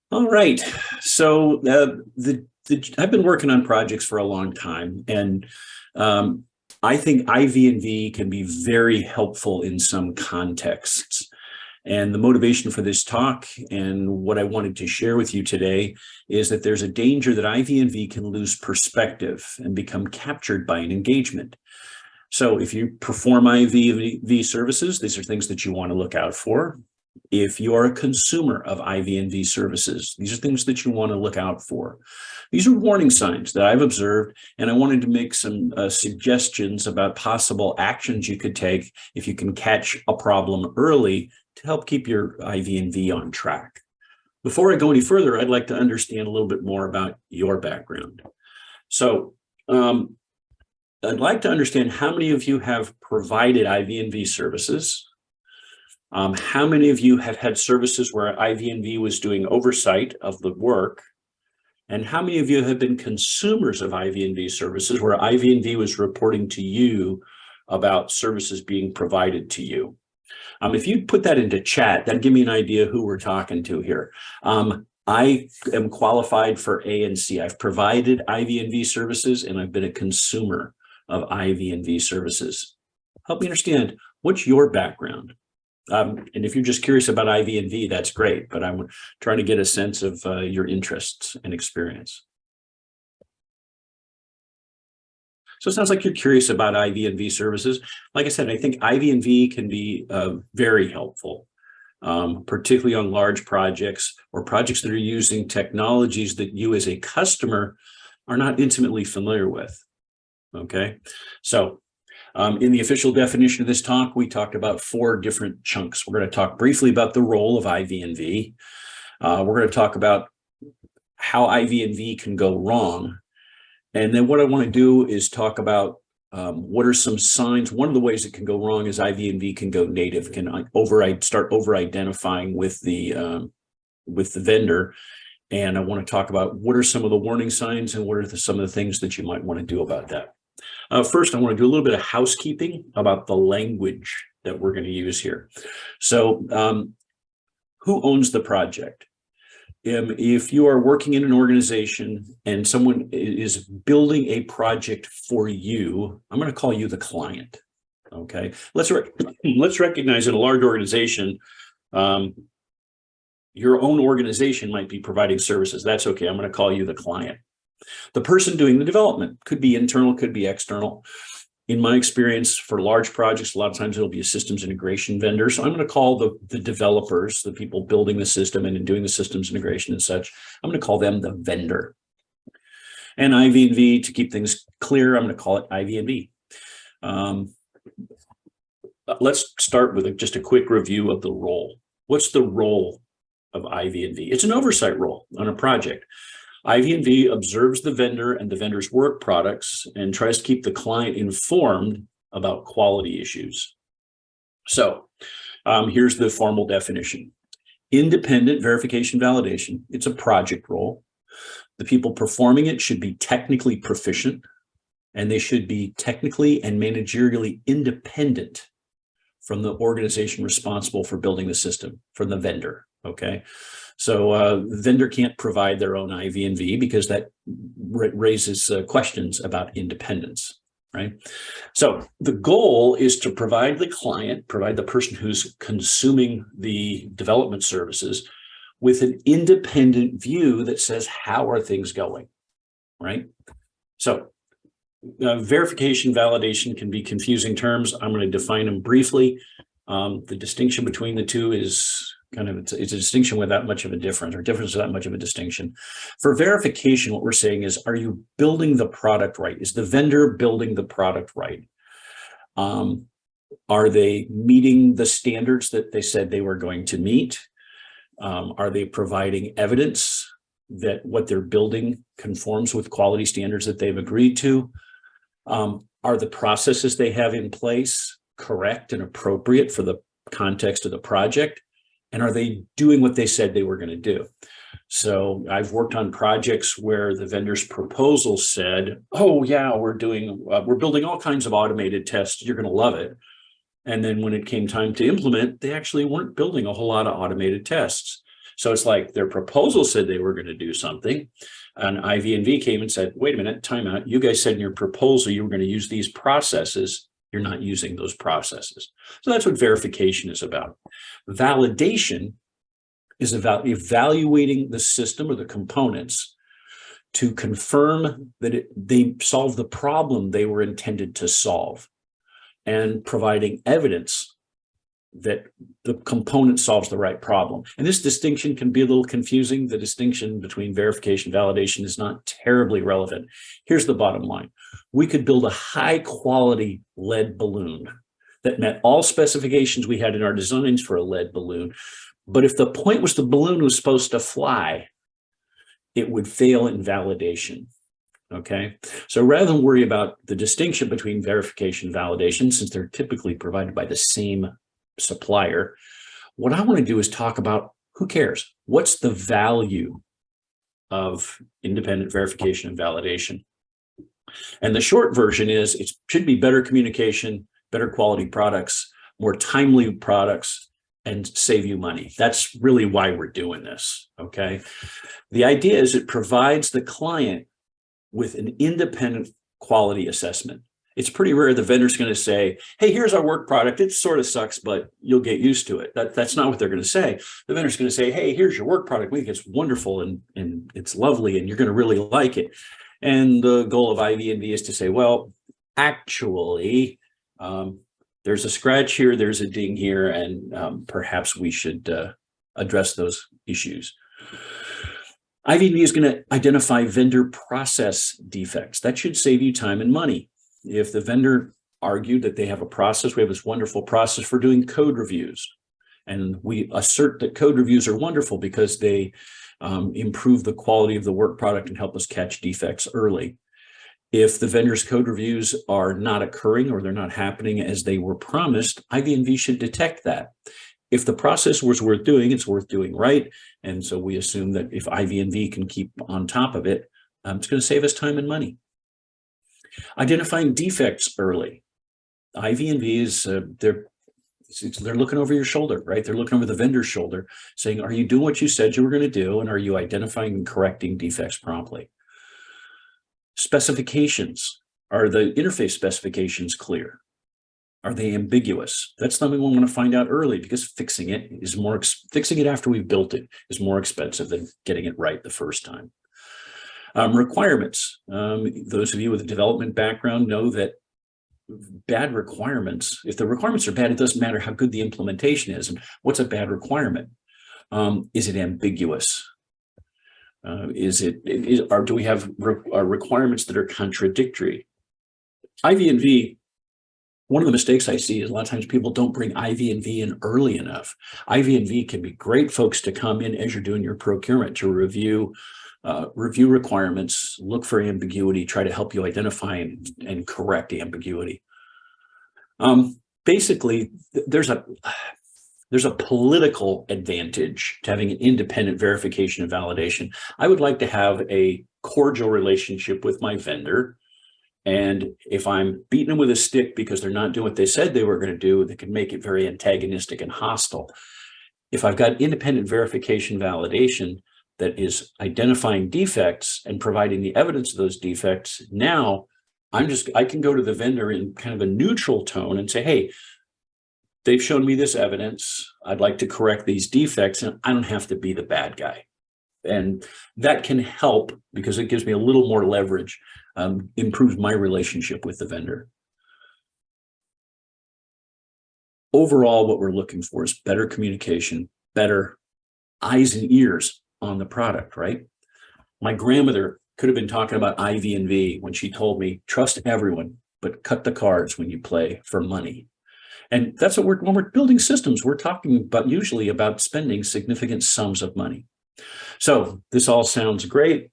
All right. So I've been working on projects for a long time, and um, I think IV&V can be very helpful in some contexts. And the motivation for this talk and what I wanted to share with you today is that there's a danger that IV&V can lose perspective and become captured by an engagement. So if you perform IV&V services, these are things that you want to look out for. If you are a consumer of IV&V services, these are things that you want to look out for. These are warning signs that I've observed, and I wanted to make some suggestions about possible actions you could take if you can catch a problem early to help keep your IV&V on track. Before I go any further, I'd like to understand a little bit more about your background. So I'd like to understand how many of you have provided IV&V services. How many of you have had services where IV&V was doing oversight of the work? And how many of you have been consumers of IV&V services where IV&V was reporting to you about services being provided to you? If you put that into chat, that'd give me an idea who we're talking to here. I am qualified for A and C. I've provided IV&V services, and I've been a consumer of IV&V services. Help me understand, what's your background? And if you're just curious about IV&V, that's great, but I'm trying to get a sense of your interests and experience. So it sounds like you're curious about IV&V services. Like I said, I think IV&V can be very helpful, particularly on large projects or projects that are using technologies that you as a customer are not intimately familiar with. Okay, so in the official definition of this talk, we talked about 4 different chunks. We're going to talk briefly about the role of IV&V. We're going to talk about how IV&V can go wrong. And then what I want to do is talk about what are some signs. One of the ways it can go wrong is IV&V can go native, can start over-identifying with the vendor. And I want to talk about what are some of the warning signs and what are some of the things that you might want to do about that. First, I want to do a little bit of housekeeping about the language that we're going to use here. So who owns the project? If you are working in an organization and someone is building a project for you, I'm going to call you the client. Okay, let's recognize in a large organization, your own organization might be providing services. That's okay. I'm going to call you the client. The person doing the development could be internal, could be external. In my experience, for large projects, a lot of times it'll be a systems integration vendor. So I'm going to call the developers, the people building the system and doing the systems integration and such, I'm going to call them the vendor. And IV&V, to keep things clear, I'm going to call it IV&V. Let's start with just a quick review of the role. What's the role of IV&V? It's an oversight role on a project. IV&V observes the vendor and the vendor's work products and tries to keep the client informed about quality issues. So here's the formal definition. Independent verification validation. It's a project role. The people performing it should be technically proficient, and they should be technically and managerially independent from the organization responsible for building the system, from the vendor, okay? So the vendor can't provide their own IV&V because that raises questions about independence, right? So the goal is to provide the client, provide the person who's consuming the development services with an independent view that says, how are things going, right? So verification, validation can be confusing terms. I'm going to define them briefly. The distinction between the two is it's a distinction without much of a difference, or difference without much of a distinction. For verification, what we're saying is, are you building the product right? Is the vendor building the product right? Are they meeting the standards that they said they were going to meet? Are they providing evidence that what they're building conforms with quality standards that they've agreed to? Are the processes they have in place correct and appropriate for the context of the project? And are they doing what they said they were going to do? So I've worked on projects where the vendor's proposal said, oh yeah, we're building all kinds of automated tests. You're going to love it. And then when it came time to implement, they actually weren't building a whole lot of automated tests. So it's like their proposal said they were going to do something, and IV&V came and said, wait a minute, time out. You guys said in your proposal you were going to use these processes. You're not using those processes. So that's what verification is about. Validation is about evaluating the system or the components to confirm that they solve the problem they were intended to solve, and providing evidence that the component solves the right problem. And this distinction can be a little confusing. The distinction between verification and validation is not terribly relevant. Here's the bottom line. We could build a high quality lead balloon that met all specifications we had in our designs for a lead balloon. But if the point was the balloon was supposed to fly, it would fail in validation. Okay, so rather than worry about the distinction between verification and validation, since they're typically provided by the same supplier, what I want to do is talk about who cares? What's the value of independent verification and validation? And the short version is it should be better communication, better quality products, more timely products, and save you money. That's really why we're doing this. Okay, the idea is it provides the client with an independent quality assessment. It's pretty rare the vendor's going to say, hey, here's our work product. It sort of sucks, but you'll get used to it. That's not what they're going to say. The vendor's going to say, hey, here's your work product. We think it's wonderful and it's lovely and you're going to really like it. And the goal of IV&V is to say, well, actually, there's a scratch here, there's a ding here, and perhaps we should address those issues. IV&V is going to identify vendor process defects. That should save you time and money. If the vendor argued that they have a process, we have this wonderful process for doing code reviews. And we assert that code reviews are wonderful because they improve the quality of the work product and help us catch defects early. If the vendor's code reviews are not occurring or they're not happening as they were promised, IV&V should detect that. If the process was worth doing, it's worth doing right. And so we assume that if IV&V can keep on top of it, it's going to save us time and money. Identifying defects early. IV&V is, they're looking over your shoulder, right? They're looking over the vendor's shoulder saying, are you doing what you said you were going to do? And are you identifying and correcting defects promptly? Specifications. Are the interface specifications clear? Are they ambiguous? That's something we want to find out early, because fixing it after we've built it is more expensive than getting it right the first time. Requirements. Those of you with a development background know that bad requirements, if the requirements are bad, it doesn't matter how good the implementation is. And what's a bad requirement? Is it ambiguous? Do we have requirements that are contradictory? IV&V, one of the mistakes I see is a lot of times people don't bring IV&V in early enough. IV&V can be great folks to come in as you're doing your procurement to review requirements, look for ambiguity, try to help you identify and correct ambiguity. Basically, there's a political advantage to having an independent verification and validation. I would like to have a cordial relationship with my vendor. And if I'm beating them with a stick because they're not doing what they said they were going to do, they can make it very antagonistic and hostile. If I've got independent verification validation that is identifying defects and providing the evidence of those defects, now I can go to the vendor in kind of a neutral tone and say, hey, they've shown me this evidence. I'd like to correct these defects, and I don't have to be the bad guy. And that can help because it gives me a little more leverage, improves my relationship with the vendor. Overall, what we're looking for is better communication, better eyes and ears on the product, right? My grandmother could have been talking about IV&V when she told me, trust everyone, but cut the cards when you play for money. And that's what when we're building systems, we're talking about usually about spending significant sums of money. So this all sounds great.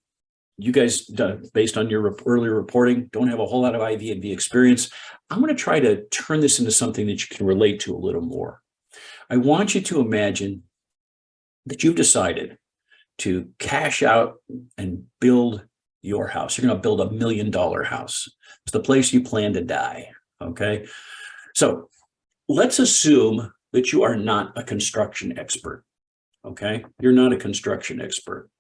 You guys, based on your earlier reporting, don't have a whole lot of IV&V experience. I'm going to try to turn this into something that you can relate to a little more. I want you to imagine that you've decided to cash out and build your house. You're going to build $1 million house. It's the place you plan to die. Okay. So let's assume that you are not a construction expert. okay? You're not a construction expert.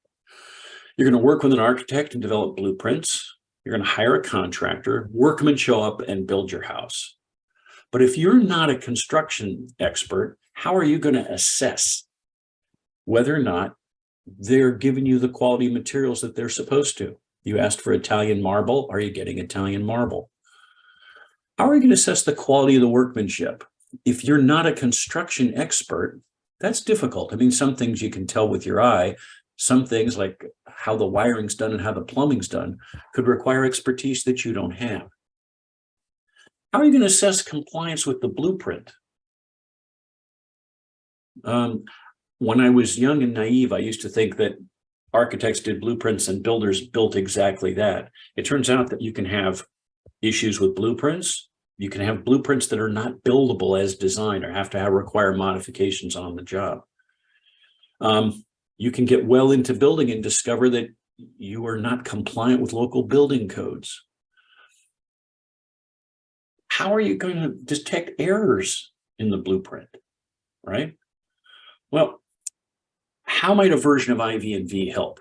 You're going to work with an architect and develop blueprints. You're going to hire a contractor, workmen show up and build your house. But if you're not a construction expert, how are you going to assess whether or not they're giving you the quality materials that they're supposed to? You asked for Italian marble. Are you getting Italian marble? How are you going to assess the quality of the workmanship? If you're not a construction expert, that's difficult. I mean, some things you can tell with your eye. Some things like how the wiring's done and how the plumbing's done could require expertise that you don't have. How are you going to assess compliance with the blueprint? When I was young and naive, I used to think that architects did blueprints and builders built exactly that. It turns out that you can have issues with blueprints. You can have blueprints that are not buildable as designed or have to require modifications on the job. You can get well into building and discover that you are not compliant with local building codes. How are you going to detect errors in the blueprint, right? Well, how might a version of IV&V help?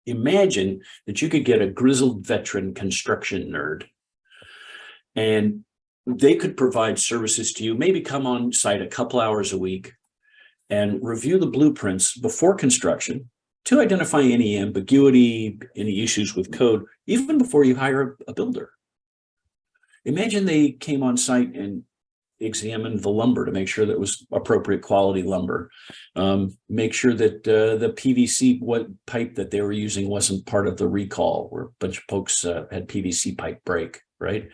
Imagine that you could get a grizzled veteran construction nerd and they could provide services to you, maybe come on site a couple hours a week and review the blueprints before construction to identify any ambiguity, any issues with code, even before you hire a builder. Imagine they came on site and examined the lumber to make sure that it was appropriate quality lumber. Make sure that the PVC pipe that they were using wasn't part of the recall where a bunch of folks had PVC pipe break, right?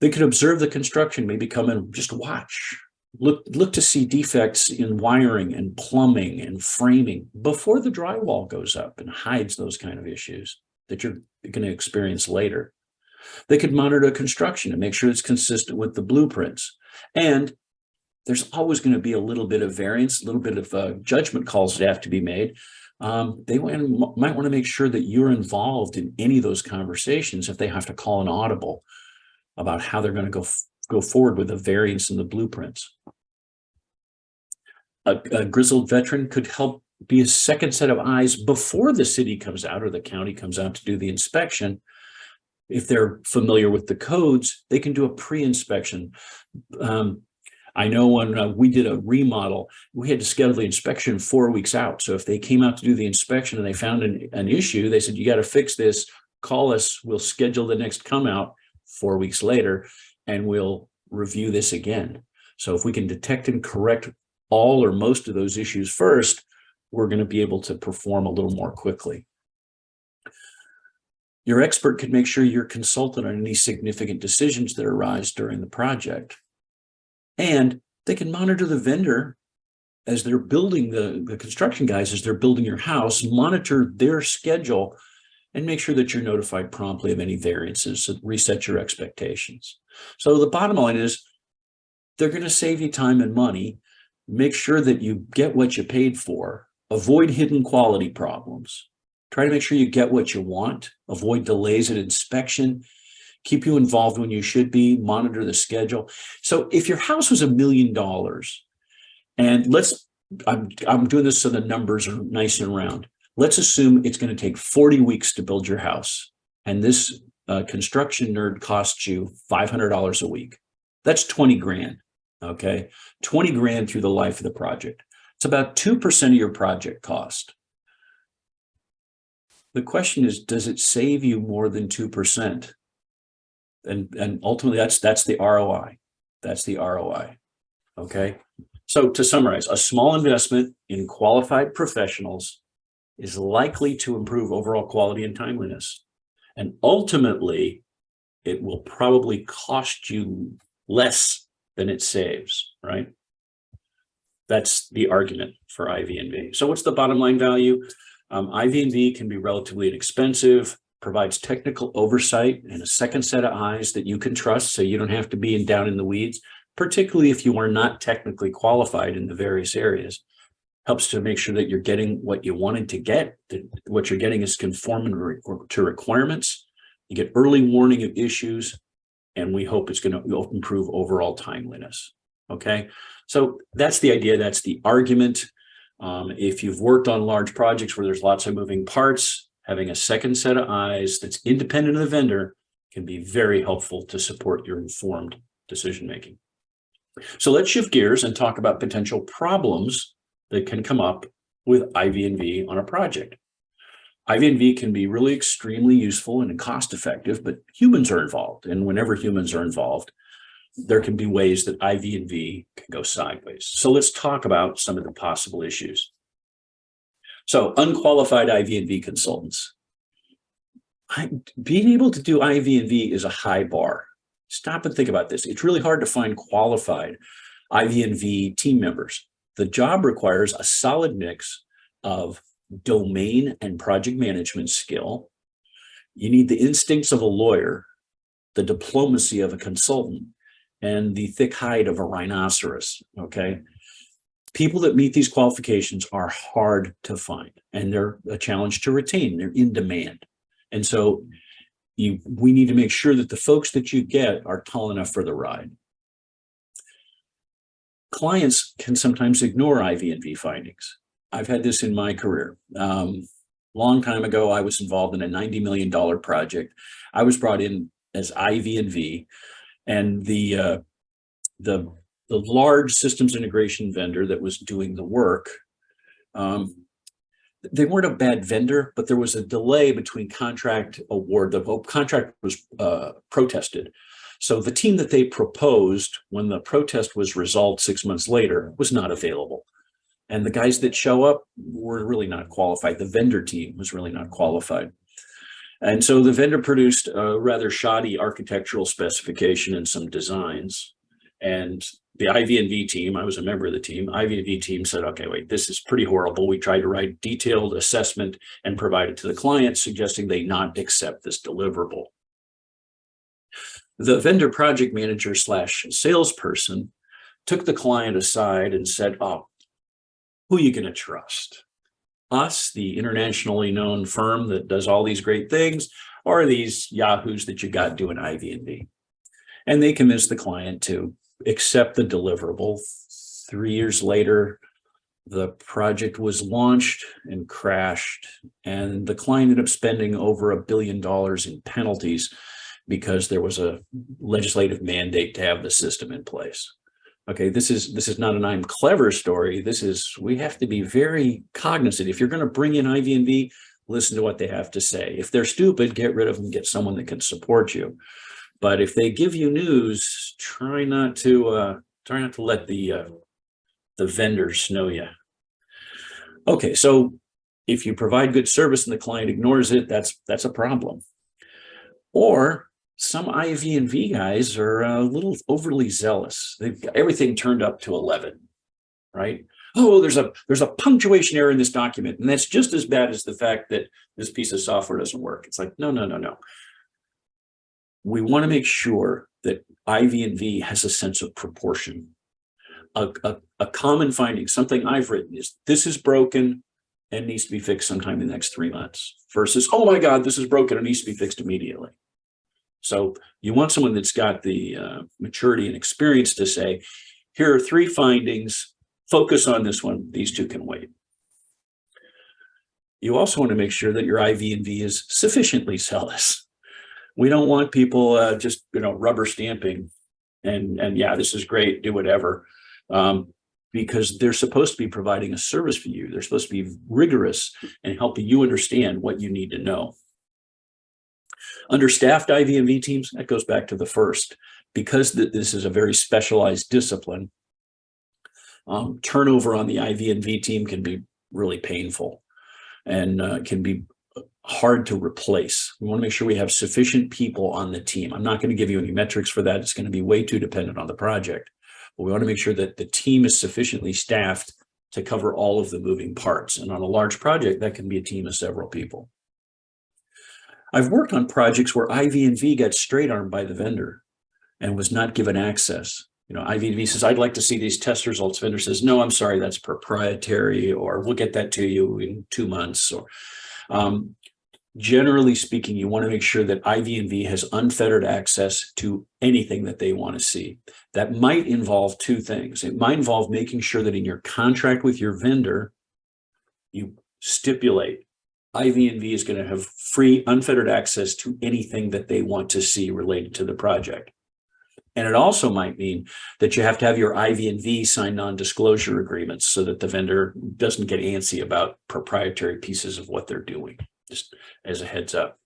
They could observe the construction, maybe come and just watch. Look to see defects in wiring and plumbing and framing before the drywall goes up and hides those kind of issues that you're going to experience later. They could monitor construction and make sure it's consistent with the blueprints. And there's always going to be a little bit of variance, a little bit of judgment calls that have to be made. They might want to make sure that you're involved in any of those conversations if they have to call an audible about how they're going to go forward with a variance in the blueprints. A grizzled veteran could help be a second set of eyes before the city comes out or the county comes out to do the inspection. If they're familiar with the codes, they can do a pre-inspection. I know when we did a remodel, we had to schedule the inspection 4 weeks out. So if they came out to do the inspection and they found an issue, they said, you got to fix this, call us, we'll schedule the next come out 4 weeks later, and we'll review this again. So if we can detect and correct all or most of those issues first, we're going to be able to perform a little more quickly. Your expert can make sure you're consulted on any significant decisions that arise during the project. And they can monitor the vendor as they're building the construction guys, as they're building your house, monitor their schedule and make sure that you're notified promptly of any variances, so reset your expectations. So the bottom line is they're going to save you time and money, make sure that you get what you paid for, avoid hidden quality problems, try to make sure you get what you want, avoid delays in inspection, keep you involved when you should be, monitor the schedule. So if your house was $1 million, and I'm doing this so the numbers are nice and round. Let's assume it's going to take 40 weeks to build your house, and this construction nerd costs you $500 a week. That's 20 grand, okay? 20 grand through the life of the project. It's about 2% of your project cost. The question is, does it save you more than 2%? And ultimately, that's the ROI. That's the ROI, okay? So to summarize, a small investment in qualified professionals is likely to improve overall quality and timeliness. And ultimately, it will probably cost you less than it saves, right? That's the argument for IV&V. So what's the bottom line value? IV&V can be relatively inexpensive, provides technical oversight and a second set of eyes that you can trust so you don't have to be down in the weeds, particularly if you are not technically qualified in the various areas. Helps to make sure that you're getting what you wanted to get, that what you're getting is conforming to requirements. You get early warning of issues, and we hope it's going to improve overall timeliness. Okay, so that's the idea. That's the argument. If you've worked on large projects where there's lots of moving parts, having a second set of eyes that's independent of the vendor can be very helpful to support your informed decision-making. So let's shift gears and talk about potential problems that can come up with IV&V on a project. IV&V can be really extremely useful and cost-effective, but humans are involved. And whenever humans are involved, there can be ways that IV&V can go sideways. So let's talk about some of the possible issues. So unqualified IV&V consultants. Being able to do IV&V is a high bar. Stop and think about this. It's really hard to find qualified IV&V team members. The job requires a solid mix of domain and project management skill. You need the instincts of a lawyer, the diplomacy of a consultant, and the thick hide of a rhinoceros, okay? People that meet these qualifications are hard to find, and they're a challenge to retain. They're in demand. And so we need to make sure that the folks that you get are tall enough for the ride. Clients can sometimes ignore IV&V findings. I've had this in my career. Long time ago, I was involved in a $90 million project. I was brought in as IV&V, and the large systems integration vendor that was doing the work, they weren't a bad vendor, but there was a delay between contract award. The contract was protested. So the team that they proposed when the protest was resolved 6 months later was not available. And the guys that show up were really not qualified. The vendor team was really not qualified. And so the vendor produced a rather shoddy architectural specification and some designs. And the IV&V team, I was a member of the team, IV&V team said, okay, wait, this is pretty horrible. We tried to write detailed assessment and provide it to the client, suggesting they not accept this deliverable. The vendor project manager / salesperson took the client aside and said, oh, who are you going to trust? Us, the internationally known firm that does all these great things, or these yahoos that you got doing IV&V? And they convinced the client to accept the deliverable. 3 years later, the project was launched and crashed, and the client ended up spending over $1 billion in penalties because there was a legislative mandate to have the system in place. Okay, this is not an I'm clever story. We have to be very cognizant. If you're going to bring in IV&V, listen to what they have to say. If they're stupid, get rid of them, get someone that can support you. But if they give you news, try not to let the vendors know you. Okay, so if you provide good service and the client ignores it, that's a problem. Or some IV&V guys are a little overly zealous. They've got everything turned up to 11, right? Oh, there's a punctuation error in this document, and that's just as bad as the fact that this piece of software doesn't work. It's like, no. We want to make sure that IV&V has a sense of proportion. A common finding, something I've written, is this is broken and needs to be fixed sometime in the next 3 months, versus, oh my God, this is broken and needs to be fixed immediately. So you want someone that's got the maturity and experience to say, here are 3 findings, focus on this one, these 2 can wait. You also want to make sure that your IV&V is sufficiently zealous. We don't want people just rubber stamping and yeah, this is great, do whatever, because they're supposed to be providing a service for you. They're supposed to be rigorous and helping you understand what you need to know. Understaffed IV&V teams, that goes back to the first. Because this is a very specialized discipline, turnover on the IV&V team can be really painful and can be hard to replace. We want to make sure we have sufficient people on the team. I'm not going to give you any metrics for that. It's going to be way too dependent on the project. But we want to make sure that the team is sufficiently staffed to cover all of the moving parts. And on a large project, that can be a team of several people. I've worked on projects where IV&V got straight-armed by the vendor and was not given access. IV&V says, I'd like to see these test results. Vendor says, no, I'm sorry, that's proprietary, or we'll get that to you in 2 months. Or generally speaking, you want to make sure that IV&V has unfettered access to anything that they want to see. That might involve 2 things. It might involve making sure that in your contract with your vendor, you stipulate IV&V is going to have free, unfettered access to anything that they want to see related to the project. And it also might mean that you have to have your IV&V sign non-disclosure agreements so that the vendor doesn't get antsy about proprietary pieces of what they're doing, just as a heads up.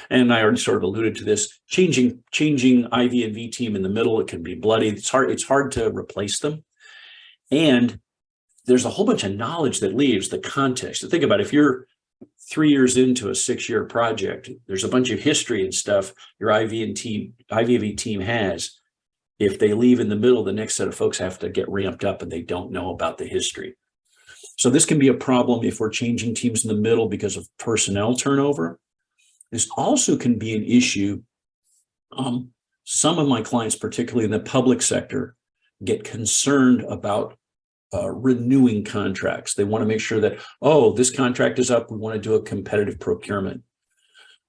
And I already sort of alluded to this, changing IV&V team in the middle, it can be bloody. It's hard to replace them. And there's a whole bunch of knowledge that leaves the context. So think about it, if you're 3 years into a 6-year project, there's a bunch of history and stuff your IV&V team has. If they leave in the middle, the next set of folks have to get ramped up and they don't know about the history. So this can be a problem if we're changing teams in the middle because of personnel turnover. This also can be an issue. Some of my clients, particularly in the public sector, get concerned about renewing contracts. They want to make sure that, oh, this contract is up, we want to do a competitive procurement.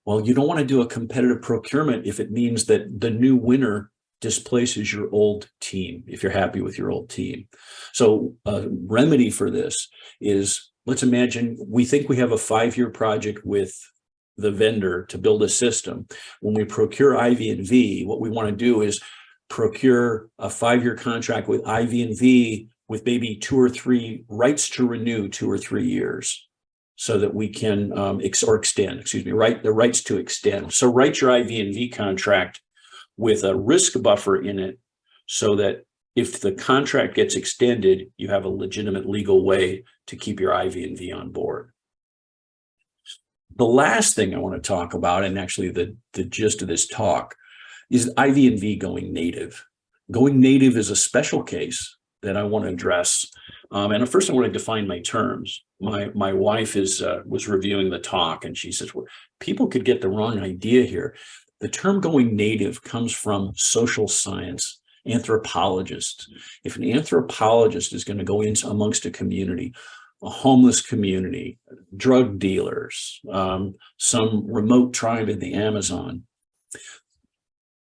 Well, you don't want to do a competitive procurement if it means that the new winner displaces your old team, if you're happy with your old team. So a remedy for this is, let's imagine we think we have a 5-year project with the vendor to build a system. When we procure IV&V, what we want to do is procure a 5-year contract with IV&V with maybe 2 or 3 rights to renew 2 or 3 years, so that we can extend, the rights to extend. So write your IV&V contract with a risk buffer in it, so that if the contract gets extended, you have a legitimate legal way to keep your IV&V on board. The last thing I want to talk about, and actually the gist of this talk, is IV&V going native. Going native is a special case that I want to address. And first I want to define my terms. My wife was reviewing the talk, and she says, well, people could get the wrong idea here. The term going native comes from social science, anthropologists. If an anthropologist is going to go into amongst a community, a homeless community, drug dealers, some remote tribe in the Amazon,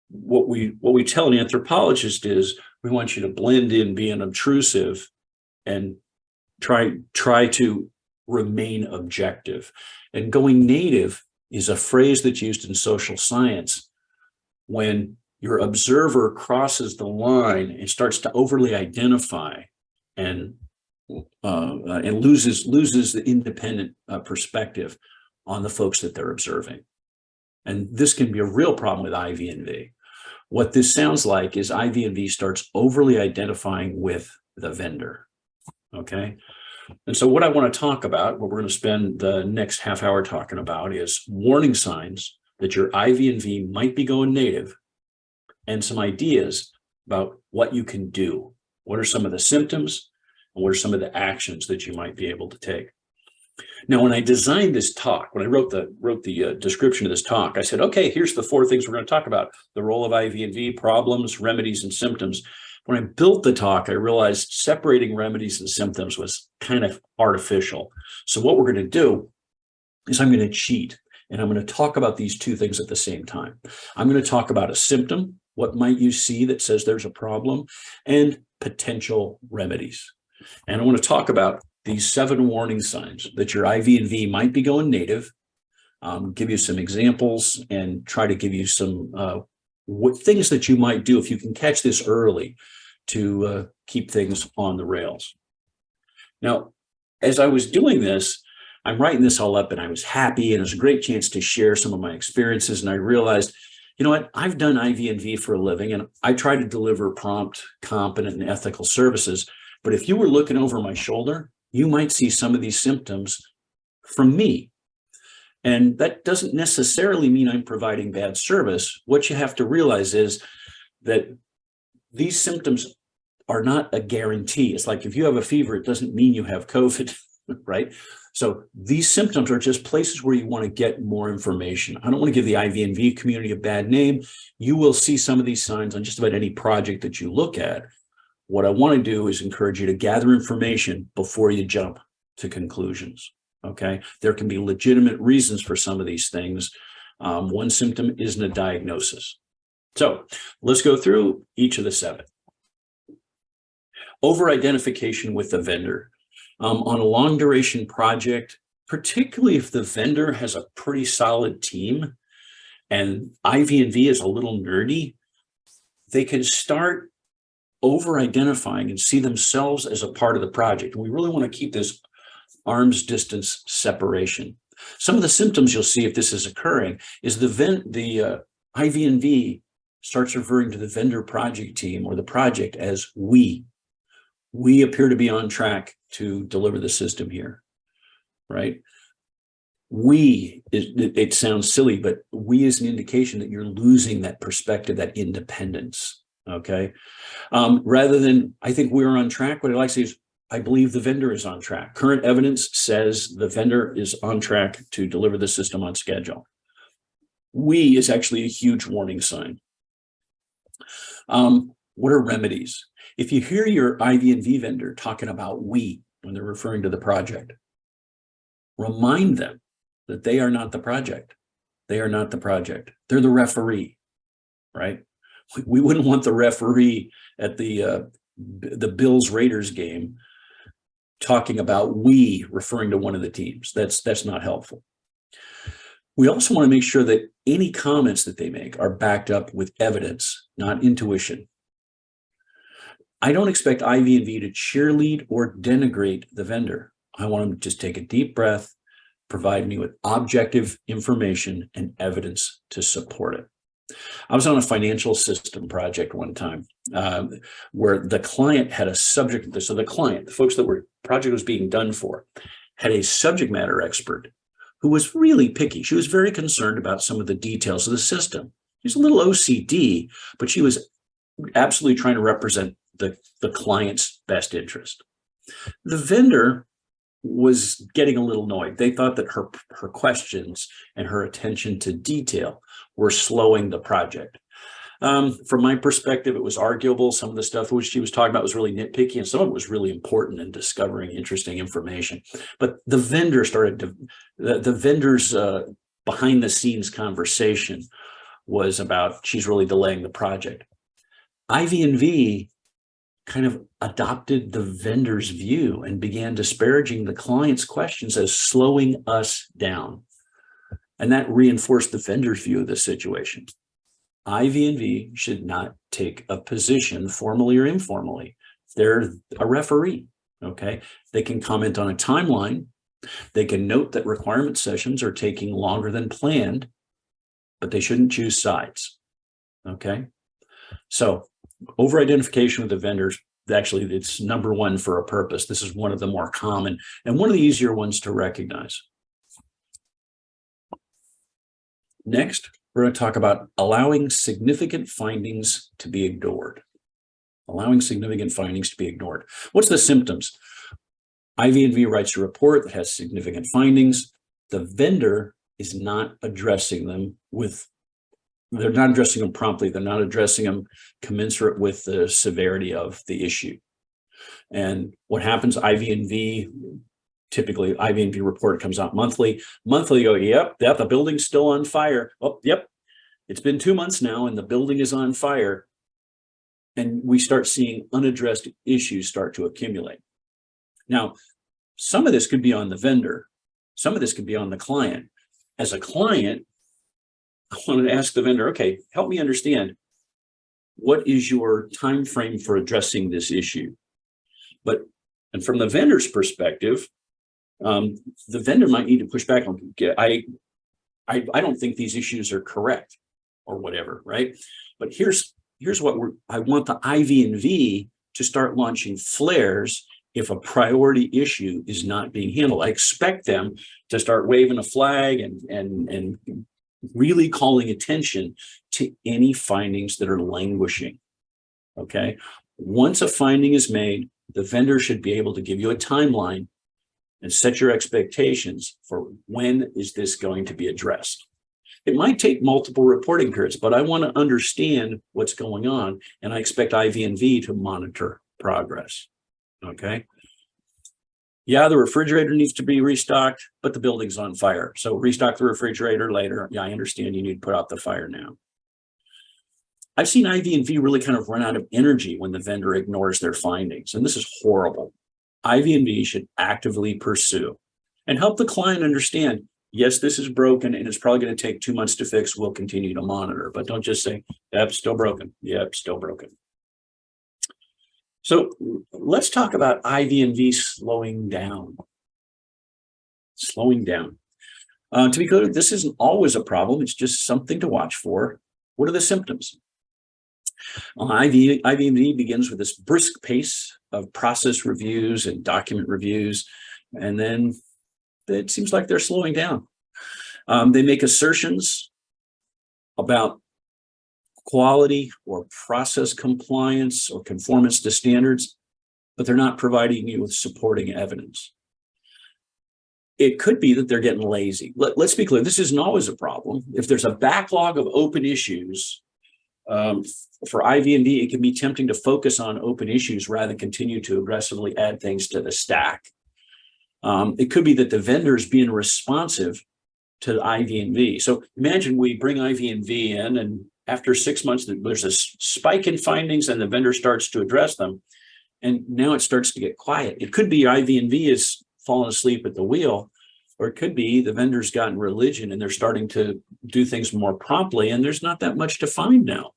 what we tell an anthropologist is, we want you to blend in, be unobtrusive, and try to remain objective. And going native is a phrase that's used in social science when your observer crosses the line and starts to overly identify and loses the independent perspective on the folks that they're observing. And this can be a real problem with IV&V. What this sounds like is IV&V starts overly identifying with the vendor, okay? And so what I want to talk about, what we're going to spend the next half hour talking about, is warning signs that your IV&V might be going native, and some ideas about what you can do. What are some of the symptoms, and what are some of the actions that you might be able to take? Now, when I designed this talk, when I wrote the description of this talk, I said, okay, here's the 4 things we're going to talk about: the role of IV&V, problems, remedies, and symptoms. When I built the talk, I realized separating remedies and symptoms was kind of artificial. So what we're going to do is I'm going to cheat, and I'm going to talk about these 2 things at the same time. I'm going to talk about a symptom, what might you see that says there's a problem, and potential remedies. And I want to talk about these 7 warning signs that your IV&V might be going native, give you some examples, and try to give you some things that you might do if you can catch this early to keep things on the rails. Now, as I was doing this, I'm writing this all up, and I was happy, and it was a great chance to share some of my experiences. And I realized, you know what, I've done IV&V for a living, and I try to deliver prompt, competent, and ethical services. But if you were looking over my shoulder, you might see some of these symptoms from me. And that doesn't necessarily mean I'm providing bad service. What you have to realize is that these symptoms are not a guarantee. It's like if you have a fever, it doesn't mean you have COVID, right? So these symptoms are just places where you want to get more information. I don't want to give the IV&V community a bad name. You will see some of these signs on just about any project that you look at. What I want to do is encourage you to gather information before you jump to conclusions, okay? There can be legitimate reasons for some of these things. One symptom isn't a diagnosis. So let's go through each of the 7. Over-identification with the vendor. On a long duration project, particularly if the vendor has a pretty solid team and IV&V is a little nerdy, they can start over-identifying and see themselves as a part of the project. And we really want to keep this arm's distance separation. Some of the symptoms you'll see if this is occurring is the IV&V starts referring to the vendor project team or the project as we. We appear to be on track to deliver the system here, right? It sounds silly, but we is an indication that you're losing that perspective, that independence, okay? Rather than, I think we're on track, what I like to say is, I believe the vendor is on track. Current evidence says the vendor is on track to deliver the system on schedule. We is actually a huge warning sign. What are remedies? If you hear your IV&V vendor talking about we when they're referring to the project, remind them that they are not the project. They are not the project. They're the referee, right? We wouldn't want the referee at the Bills Raiders game talking about we referring to one of the teams. That's not helpful. We also want to make sure that any comments that they make are backed up with evidence, not intuition. I don't expect IV&V to cheerlead or denigrate the vendor. I want them to just take a deep breath, provide me with objective information and evidence to support it. I was on a financial system project one time where the client had a subject. So the client, the folks that were project was being done for, had a subject matter expert who was really picky. She was very concerned about some of the details of the system. She was a little OCD, but she was absolutely trying to represent the client's best interest. The vendor was getting a little annoyed. They thought that her questions and her attention to detail were slowing the project. From my perspective, it was arguable. Some of the stuff which she was talking about was really nitpicky, and some of it was really important in discovering interesting information. But the vendor the vendor's behind the scenes conversation was about she's really delaying the project. IV&V kind of adopted the vendor's view and began disparaging the client's questions as slowing us down. And that reinforced the vendor's view of the situation. IV&V should not take a position formally or informally. They're a referee, okay? They can comment on a timeline. They can note that requirement sessions are taking longer than planned, but they shouldn't choose sides, okay? So over-identification with the vendors, actually, it's number one for a purpose. This is one of the more common and one of the easier ones to recognize. Next, we're going to talk about allowing significant findings to be ignored. Allowing significant findings to be ignored. What's the symptoms? IV&V writes a report that has significant findings. The vendor is not addressing them they're not addressing them promptly. They're not addressing them commensurate with the severity of the issue. And what happens, typically IV&V report comes out monthly. Monthly, go, yep, the building's still on fire. Oh, yep, it's been 2 months now and the building is on fire. And we start seeing unaddressed issues start to accumulate. Now, some of this could be on the vendor. Some of this could be on the client. As a client, I want to ask the vendor, okay, help me understand, what is your time frame for addressing this issue? And from the vendor's perspective, the vendor might need to push back on, I don't think these issues are correct or whatever, right? But here's what I want the IV&V to start launching flares if a priority issue is not being handled. I expect them to start waving a flag and really calling attention to any findings that are languishing, okay? Once a finding is made, the vendor should be able to give you a timeline and set your expectations for when is this going to be addressed. It might take multiple reporting periods, but I want to understand what's going on, and I expect IV&V to monitor progress, okay? Yeah, the refrigerator needs to be restocked, but the building's on fire. So restock the refrigerator later. Yeah, I understand you need to put out the fire now. I've seen IV&V really kind of run out of energy when the vendor ignores their findings, and this is horrible. IV&V should actively pursue and help the client understand, yes, this is broken and it's probably going to take 2 months to fix. We'll continue to monitor, but don't just say, yep, still broken. Yep, still broken. So let's talk about IV&V slowing down. Slowing down. To be clear, this isn't always a problem. It's just something to watch for. What are the symptoms? IV&V begins with this brisk pace of process reviews and document reviews, and then it seems like they're slowing down. They make assertions about quality or process compliance or conformance to standards, but they're not providing you with supporting evidence. It could be that they're getting lazy. Let's be clear, this isn't always a problem. If there's a backlog of open issues, for IV&V, it can be tempting to focus on open issues rather than continue to aggressively add things to the stack. It could be that the vendor is being responsive to IV&V. So imagine we bring IV&V in, and after 6 months, there's a spike in findings and the vendor starts to address them. And now it starts to get quiet. It could be IV&V is fallen asleep at the wheel, or it could be the vendor's gotten religion and they're starting to do things more promptly and there's not that much to find now.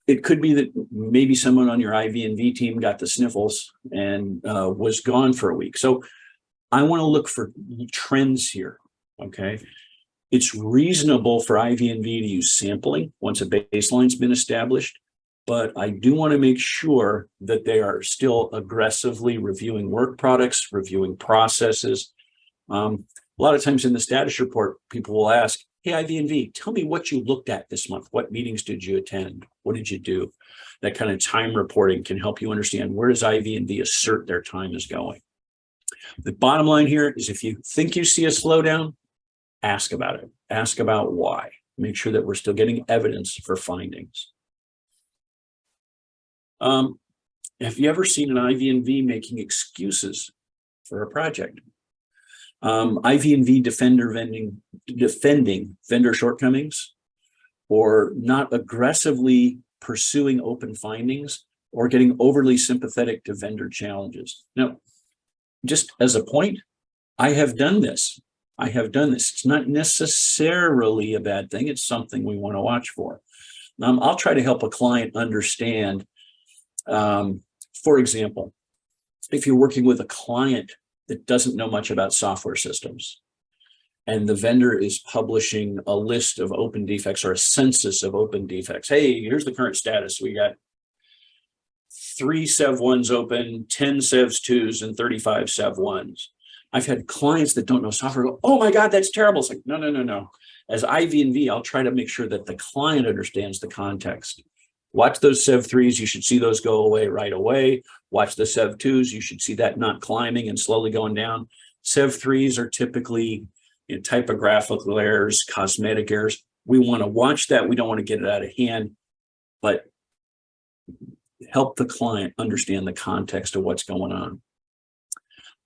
It could be that maybe someone on your IV&V team got the sniffles and was gone for a week. So I want to look for trends here, okay? It's reasonable for IV&V to use sampling once a baseline's been established, but I do want to make sure that they are still aggressively reviewing work products, reviewing processes. A lot of times in the status report, people will ask, hey, IV&V, tell me what you looked at this month. What meetings did you attend? What did you do? That kind of time reporting can help you understand where does IV&V assert their time is going. The bottom line here is if you think you see a slowdown, ask about it. Ask about why. Make sure that we're still getting evidence for findings. Have you ever seen an IV&V making excuses for a project? IV&V defending vendor shortcomings, or not aggressively pursuing open findings, or getting overly sympathetic to vendor challenges. Now, just as a point, I have done this. It's not necessarily a bad thing. It's something we want to watch for. I'll try to help a client understand. For example, if you're working with a client that doesn't know much about software systems, and the vendor is publishing a list of open defects or a census of open defects. Hey, here's the current status. We got 3 SEV1s open, 10 SEVs2s, and 35 SEV1s. I've had clients that don't know software go, oh my God, that's terrible. It's like, no. As IV&V, I'll try to make sure that the client understands the context. Watch those SEV3s, you should see those go away right away. Watch the SEV2s, you should see that not climbing and slowly going down. SEV3s are typically typographical errors, cosmetic errors. We want to watch that. We don't want to get it out of hand, but help the client understand the context of what's going on.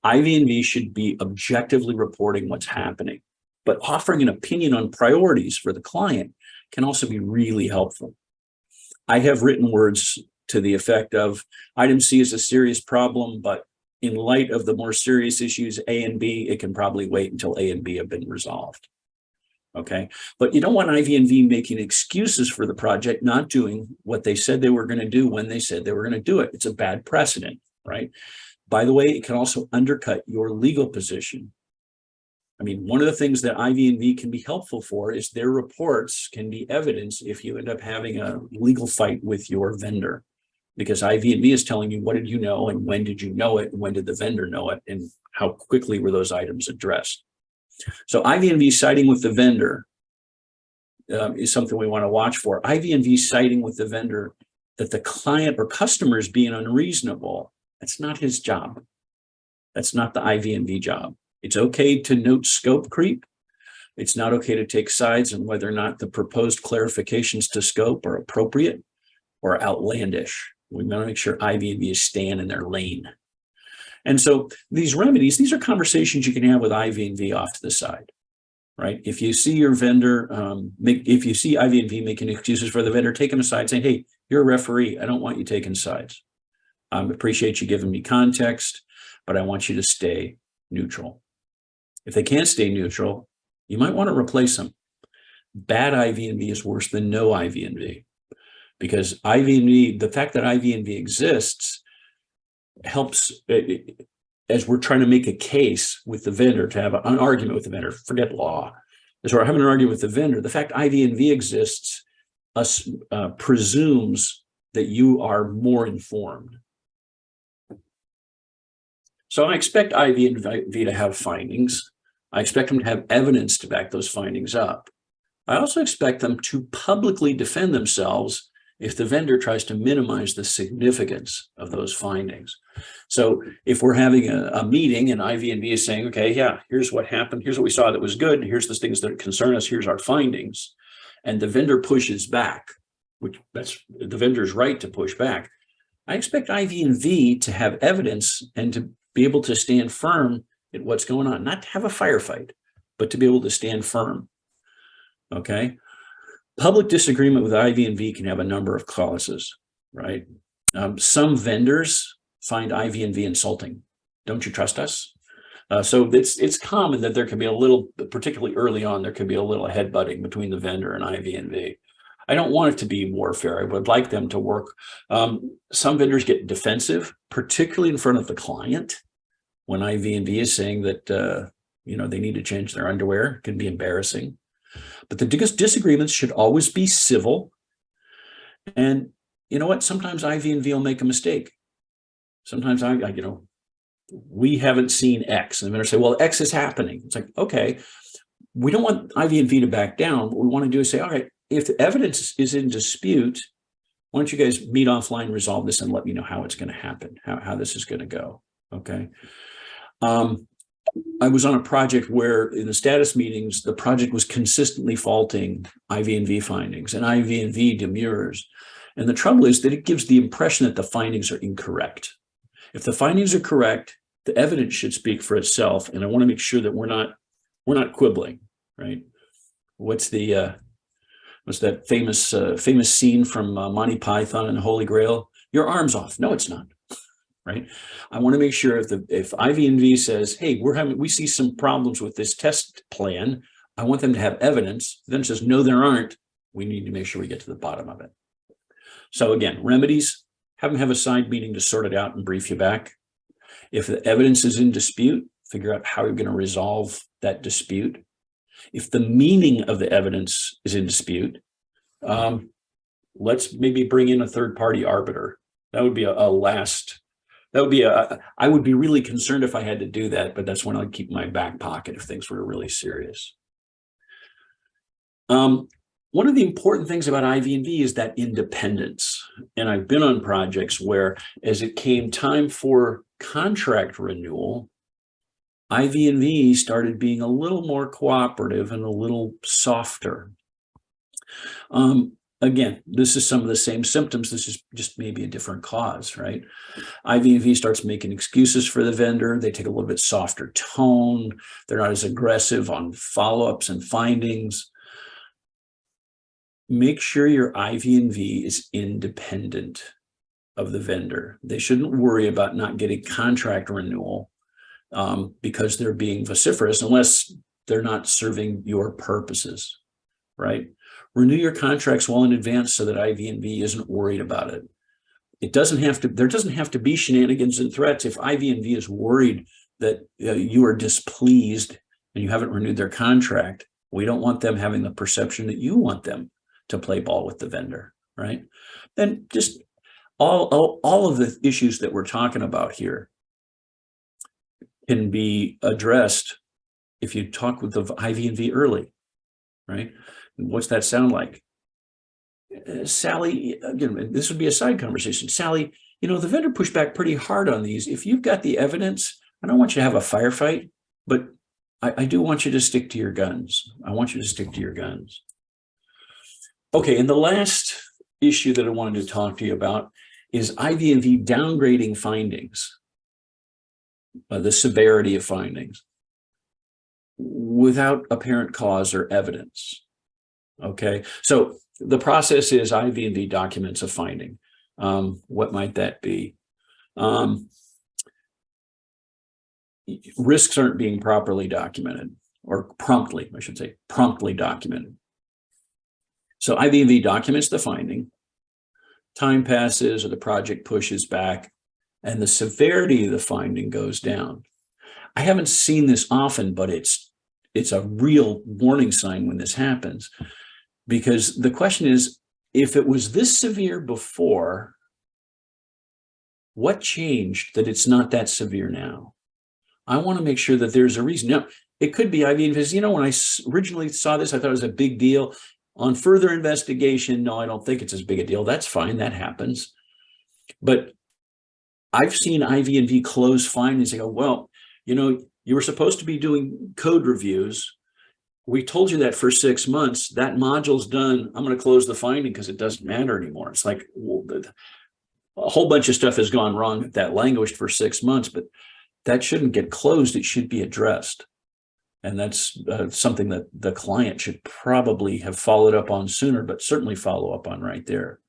IV&V should be objectively reporting what's happening, but offering an opinion on priorities for the client can also be really helpful. I have written words to the effect of item C is a serious problem, but in light of the more serious issues A and B, it can probably wait until A and B have been resolved. Okay, but you don't want IV&V making excuses for the project not doing what they said they were going to do when they said they were going to do it. It's a bad precedent, right? By the way, it can also undercut your legal position. I mean, one of the things that IV&V can be helpful for is their reports can be evidence if you end up having a legal fight with your vendor, because IV&V is telling you what did you know and when did you know it and when did the vendor know it and how quickly were those items addressed. So IV&V siding with the vendor is something we want to watch for. IV&V siding with the vendor that the client or customer is being unreasonable. That's not his job. That's not the IV&V job. It's okay to note scope creep. It's not okay to take sides on whether or not the proposed clarifications to scope are appropriate or outlandish. We want to make sure IV&V is staying in their lane. And so these remedies, these are conversations you can have with IV&V off to the side, right? If you see your vendor, if you see IV&V making excuses for the vendor, take them aside saying, hey, you're a referee. I don't want you taking sides. I appreciate you giving me context, but I want you to stay neutral. If they can't stay neutral, you might want to replace them. Bad IV&V is worse than no IV&V, because IV&V, the fact that IV&V exists helps, as we're trying to make a case with the vendor, to have an argument with the vendor, forget law, as we're having an argument with the vendor, the fact IV&V exists presumes that you are more informed. So I expect IV&V to have findings. I expect them to have evidence to back those findings up. I also expect them to publicly defend themselves if the vendor tries to minimize the significance of those findings. So if we're having a meeting and IV&V is saying, okay, yeah, here's what happened, here's what we saw that was good, here's the things that concern us, here's our findings, and the vendor pushes back, which that's the vendor's right to push back, I expect IV&V to have evidence and to be able to stand firm at what's going on, not to have a firefight, but to be able to stand firm. Okay. Public disagreement with IV&V can have a number of causes, right? Some vendors find IV&V insulting. Don't you trust us? So it's common that there can be a little, particularly early on, there can be a little headbutting between the vendor and IV&V. I don't want it to be warfare. I would like them to work. Some vendors get defensive, particularly in front of the client, when IV&V is saying that they need to change their underwear. It can be embarrassing. But the disagreements should always be civil. And you know what? Sometimes IV&V will make a mistake. Sometimes we haven't seen X. And the vendor say, well, X is happening. It's like, okay, we don't want IV&V to back down. What we want to do is say, all right, if the evidence is in dispute, why don't you guys meet offline, resolve this, and let me know how it's going to happen, how this is going to go. Okay. I was on a project where in the status meetings, the project was consistently faulting IV&V findings and IV&V demurs. And the trouble is that it gives the impression that the findings are incorrect. If the findings are correct, the evidence should speak for itself. And I want to make sure that we're not quibbling, right? What's that famous scene from Monty Python and the Holy Grail? Your arm's off. No, it's not. Right. I want to make sure if IV&V says, hey, we see some problems with this test plan, I want them to have evidence. Then says, no, there aren't. We need to make sure we get to the bottom of it. So again, remedies, have them have a side meeting to sort it out and brief you back. If the evidence is in dispute, figure out how you're going to resolve that dispute. If the meaning of the evidence is in dispute, let's maybe bring in a third-party arbiter. That would be I would be really concerned if I had to do that, but that's when I'd keep in my back pocket if things were really serious. One of the important things about IV&V is that independence. And I've been on projects where as it came time for contract renewal, IV&V started being a little more cooperative and a little softer. Again, this is some of the same symptoms. This is just maybe a different cause, right? IV&V starts making excuses for the vendor. They take a little bit softer tone. They're not as aggressive on follow-ups and findings. Make sure your IV&V is independent of the vendor. They shouldn't worry about not getting contract renewal because they're being vociferous unless they're not serving your purposes, right? Renew your contracts well in advance so that IV&V isn't worried about it. There doesn't have to be shenanigans and threats. If IV&V is worried that you are displeased and you haven't renewed their contract, we don't want them having the perception that you want them to play ball with the vendor, right? Then just all of the issues that we're talking about here can be addressed if you talk with the IV&V early, right? What's that sound like? Sally, again, this would be a side conversation. Sally, the vendor pushed back pretty hard on these. If you've got the evidence, I don't want you to have a firefight, but I do want you to stick to your guns. I want you to stick to your guns. Okay, and the last issue that I wanted to talk to you about is IV&V downgrading findings, the severity of findings, without apparent cause or evidence. Okay, so the process is IV&V documents a finding. What might that be? Risks aren't being properly documented, or promptly, I should say, promptly documented. So IV&V documents the finding, time passes or the project pushes back, and the severity of the finding goes down. I haven't seen this often, but it's a real warning sign when this happens, because the question is, if it was this severe before, what changed that it's not that severe now? I want to make sure that there's a reason. Now, it could be IV&V, when I originally saw this, I thought it was a big deal. On further investigation, no, I don't think it's as big a deal. That's fine, that happens. But I've seen IV&V close findings and go, well, you were supposed to be doing code reviews. We told you that for 6 months. That module's done. I'm going to close the finding because it doesn't matter anymore. It's like, well, a whole bunch of stuff has gone wrong that languished for 6 months, but that shouldn't get closed. It should be addressed. And that's something that the client should probably have followed up on sooner, but certainly follow up on right there.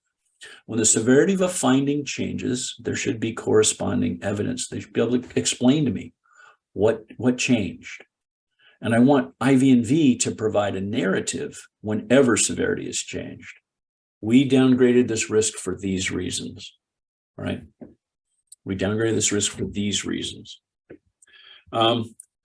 When the severity of a finding changes, there should be corresponding evidence. They should be able to explain to me what changed. And I want IV&V to provide a narrative whenever severity has changed. We downgraded this risk for these reasons, right? We downgraded this risk for these reasons.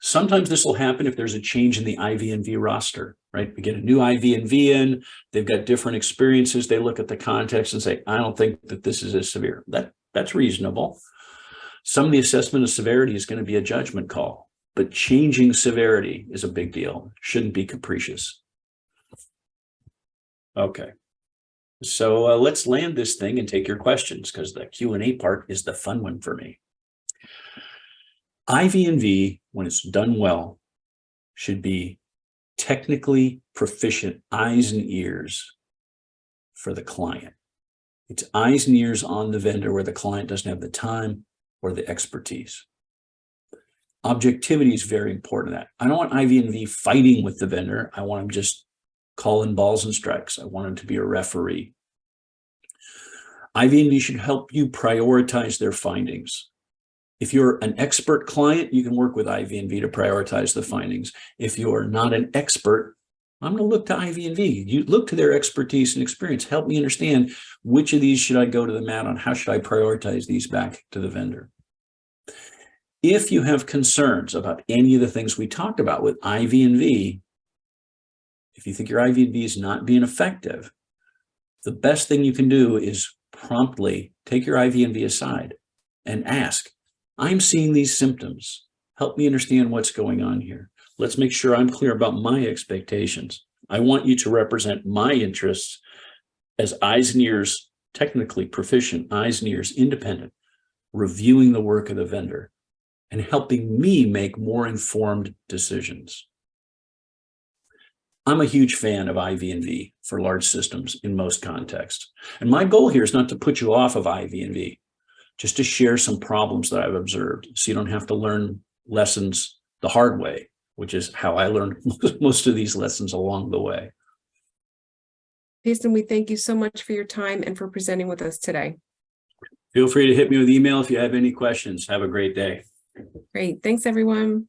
Sometimes this will happen if there's a change in the IV&V roster, right? We get a new IV&V in, they've got different experiences. They look at the context and say, I don't think that this is as severe. That's reasonable. Some of the assessment of severity is going to be a judgment call, but changing severity is a big deal. Shouldn't be capricious. Okay. So let's land this thing and take your questions, because the Q&A part is the fun one for me. IV&V, when it's done well, should be technically proficient eyes and ears for the client. It's eyes and ears on the vendor where the client doesn't have the time or the expertise. Objectivity is very important to that. I don't want IV&V fighting with the vendor. I want them just calling balls and strikes. I want them to be a referee. IV&V should help you prioritize their findings. If you're an expert client, you can work with IV&V to prioritize the findings. If you're not an expert, I'm going to look to IV&V. You look to their expertise and experience. Help me understand which of these should I go to the mat on? How should I prioritize these back to the vendor? If you have concerns about any of the things we talked about with IV&V, if you think your IV&V is not being effective, the best thing you can do is promptly take your IV&V aside and ask, I'm seeing these symptoms. Help me understand what's going on here. Let's make sure I'm clear about my expectations. I want you to represent my interests as eyes and ears, technically proficient, eyes and ears, independent, reviewing the work of the vendor and helping me make more informed decisions. I'm a huge fan of IV&V for large systems in most contexts. And my goal here is not to put you off of IV&V, just to share some problems that I've observed so you don't have to learn lessons the hard way, which is how I learned most of these lessons along the way. Payson, we thank you so much for your time and for presenting with us today. Feel free to hit me with email if you have any questions. Have a great day. Great. Thanks, everyone.